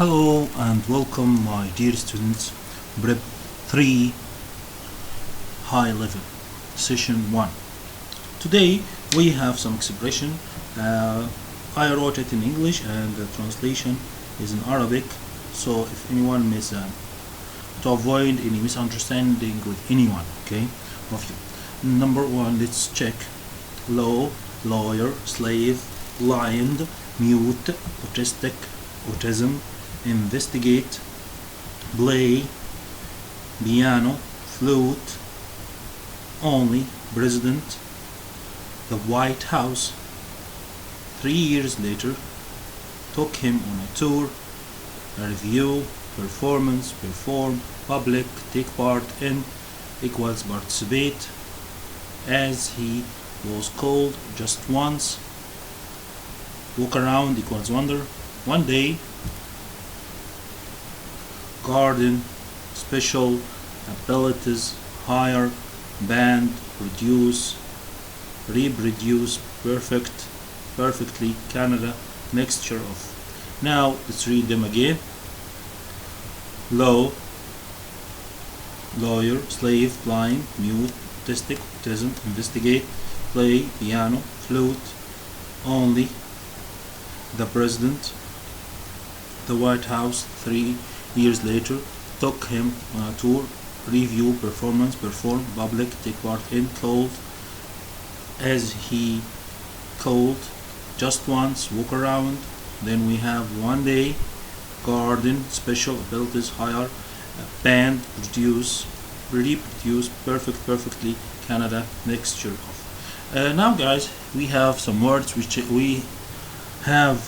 Hello and welcome my dear students, Prep 3 High Level, Session 1. Today we have some expression. I wrote it in English and the translation is in Arabic, so if anyone to avoid any misunderstanding with anyone, okay, of you. Number 1, let's check. Law, lawyer, slave, blind, mute, autistic, autism, investigate, play, piano, flute, only, president, the White House. 3 years later, took him on a tour, a review, performance, perform, public, take part in, equals participate, as he was called just once, walk around equals wonder, one day, garden, special, abilities, hire, band, produce, reproduce, perfect, perfectly, Canada, mixture of. Now let's read them again. Law, lawyer, slave, blind, mute, autistic, autism, investigate, play, piano, flute, only, the president, the White House. 3 years later, took him on a tour, review, performance, perform, public, take part in, called, as he called, just once, walk around. Then we have one day, garden, special, abilities, hire, band, produce, reproduce, perfect, perfectly, Canada, mixture of. Now guys, we have some words which we have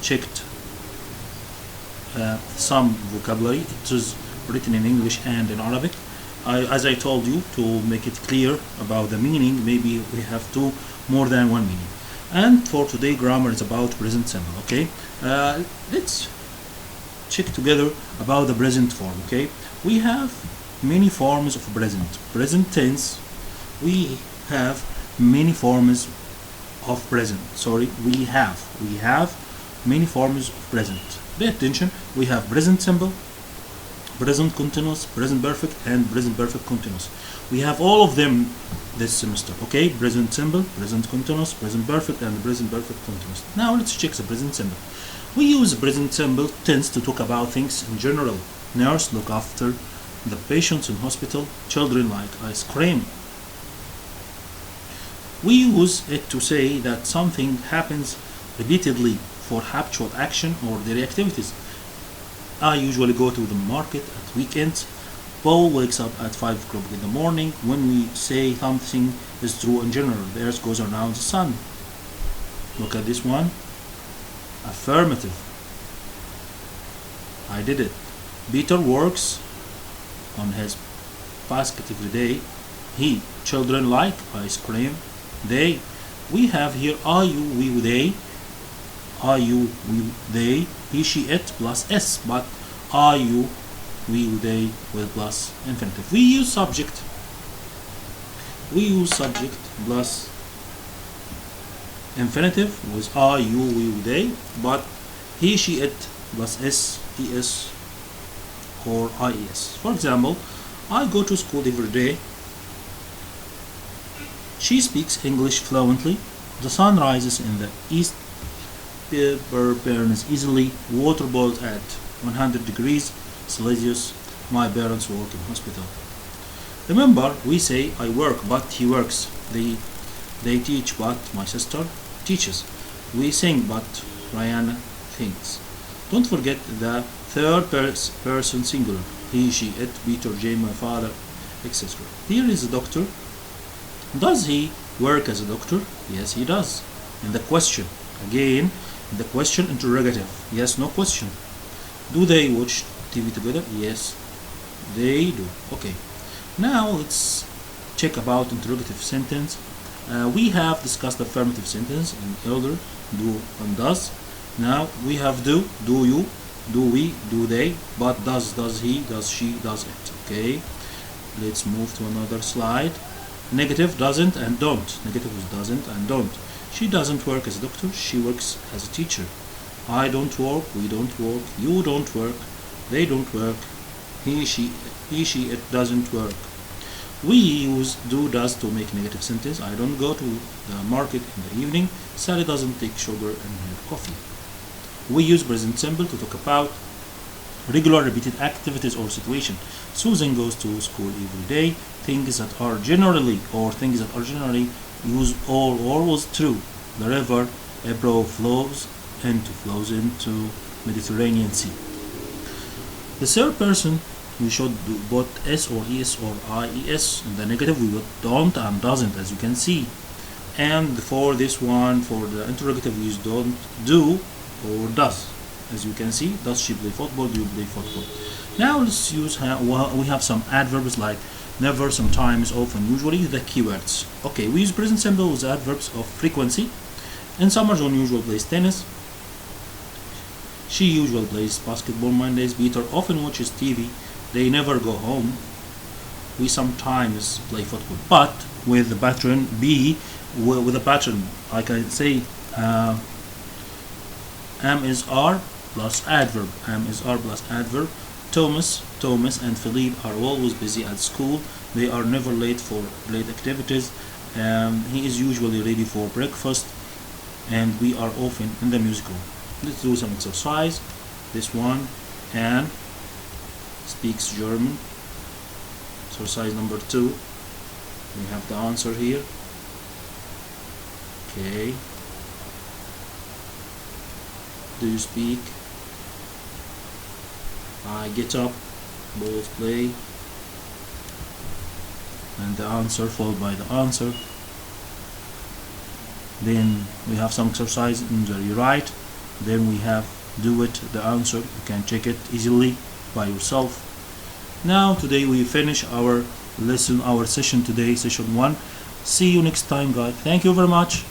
checked some vocabulary. It is written in English and in Arabic. As I told you, to make it clear about the meaning, maybe we have more than one meaning. And for today, grammar is about present simple. Okay, let's check together about the present form. Okay, we have many forms of present tense. We have many forms of present. We have many forms of present. Pay attention. We have present simple, present continuous, present perfect, and present perfect continuous. We have all of them this semester. Okay, present simple, present continuous, present perfect, and present perfect continuous. Now let's check the present simple. We use present simple tense to talk about things in general. Nurse look after the patients in hospital. Children like ice cream. We use it to say that something happens repeatedly for habitual action or daily activities. I usually go to the market at weekends. Paul wakes up at 5 o'clock in the morning. When we say something is true in general, the earth goes around the sun. Look at this one. Affirmative. I did it. Peter works on his basket every day. He. Children like ice cream. They. We have here are you, we, they. Are you, we, they. He, she, it plus s, but are you, we, they with plus infinitive. We use subject. We use subject plus infinitive with are you, we, they, but he, she, it plus s, es, or ies. For example, I go to school every day. She speaks English fluently. The sun rises in the east. Paper burns easily. Water boils at 100 degrees Celsius. My parents work in hospital. Remember, we say I work, but he works. They teach, but my sister teaches. We sing, but Rihanna sings. Don't forget the third person singular. He, she, it, Peter, Jane, my father, etc. Here is a doctor. Does he work as a doctor? Yes, he does. And the question, again, the question interrogative. Yes, no question. Do they watch TV together? Yes, they do. Okay. Now let's check about interrogative sentence. We have discussed affirmative sentence in elder, do and does. Now we have do you, do we, do they, but does he, does she, does it. Okay. Let's move to another slide. Negative, doesn't and don't. Negative is doesn't and don't. She doesn't work as a doctor, she works as a teacher. I don't work, we don't work, you don't work, they don't work, he, she, it doesn't work. We use do does to make negative sentence. I don't go to the market in the evening. Sally doesn't take sugar in her coffee. We use present simple to talk about regular repeated activities or situation. Susan goes to school every day. Things that are generally use all always true. The river Ebro flows into Mediterranean Sea. The third person we should do both s or es or ies. In the negative we would don't and doesn't, as you can see. And for this one, for the interrogative, we use don't, do, or does. As you can see, does she play football? Do you play football? Now let's use we have some adverbs like never, sometimes, often, usually, the keywords. Okay, we use present simple with adverbs of frequency. In summer, John usually plays tennis. She usually plays basketball Mondays. Peter often watches TV. They never go home. We sometimes play football, but with the pattern be with the pattern, like I say, am is are plus adverb. Am is are plus adverb. Thomas, and Philippe are always busy at school. They are never late for late activities. He is usually ready for breakfast, and we are often in the music room. Let's do some exercise. This one, Anne speaks German. Exercise number 2. We have the answer here. Okay. Do you speak? I get up. Balls play. And the answer followed by the answer. Then we have some exercise in the right. Then we have do it, the answer. You can check it easily by yourself. Now today we finish our lesson, our session today, session 1. See you next time, guys. Thank you very much.